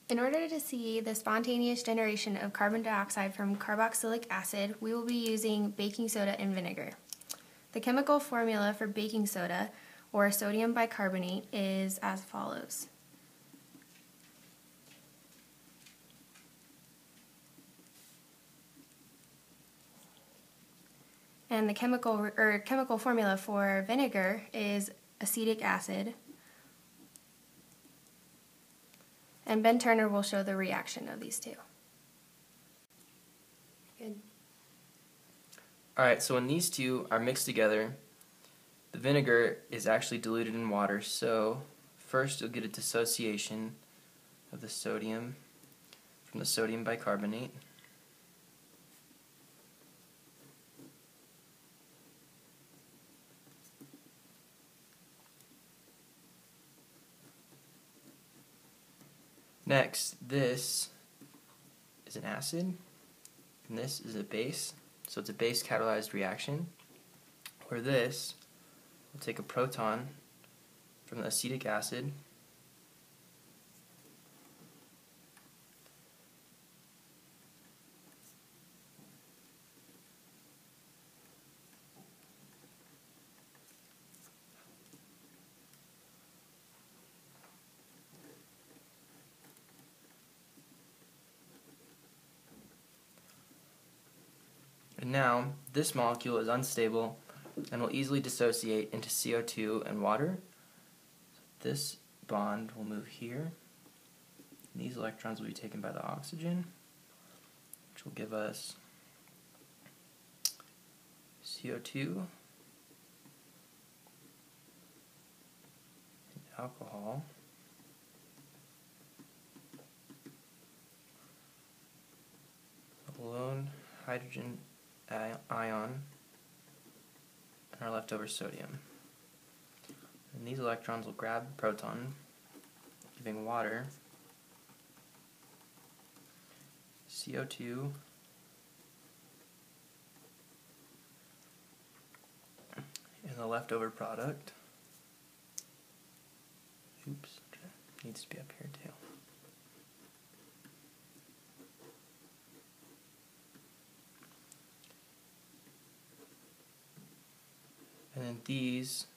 In order to see the spontaneous generation of carbon dioxide from carboxylic acid, we will be using baking soda and vinegar. The chemical formula for baking soda, or sodium bicarbonate, is as follows. And the chemical formula for vinegar is acetic acid. And Ben Turner will show the reaction of these two. Good. Alright, so when these two are mixed together, the vinegar is actually diluted in water. So first you'll get a dissociation of the sodium from the sodium bicarbonate. Next, this is an acid, and this is a base, so it's a base catalyzed reaction, where this will take a proton from the acetic acid and now this molecule is unstable and will easily dissociate into CO2 and water. So this bond will move here, and these electrons will be taken by the oxygen, which will give us CO2 and alcohol. A lone hydrogen ion and our leftover sodium. And these electrons will grab the proton, giving water, CO2, and the leftover product. Oops, needs to be up here too. And then these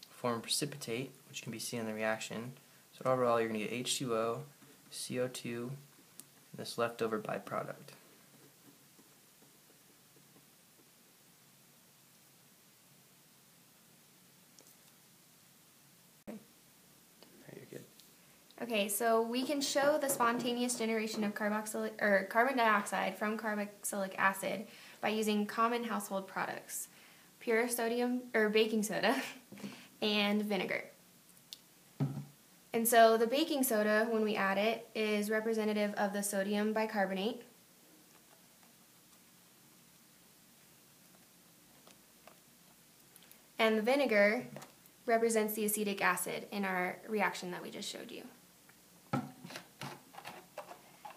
form precipitate, which can be seen in the reaction. So overall, you're going to get H2O, CO2, and this leftover byproduct. You're good. Okay, so we can show the spontaneous generation of carbon dioxide from carboxylic acid by using common household products: pure sodium or baking soda and vinegar. And so the baking soda, when we add it, is representative of the sodium bicarbonate. And the vinegar represents the acetic acid in our reaction that we just showed you.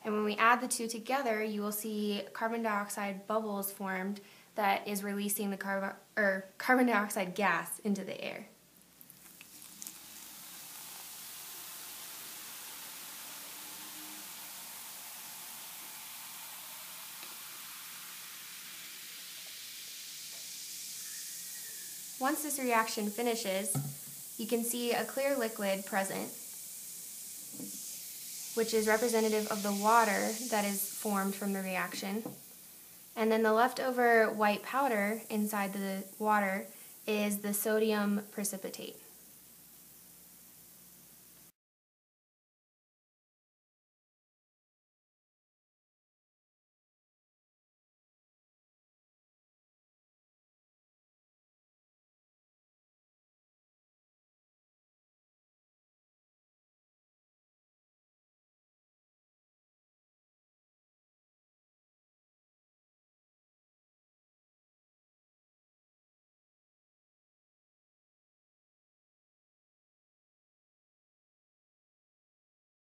And when we add the two together, you will see carbon dioxide bubbles formed that is releasing the carbon dioxide gas into the air. Once this reaction finishes, you can see a clear liquid present, which is representative of the water that is formed from the reaction. And then the leftover white powder inside the water is the sodium precipitate.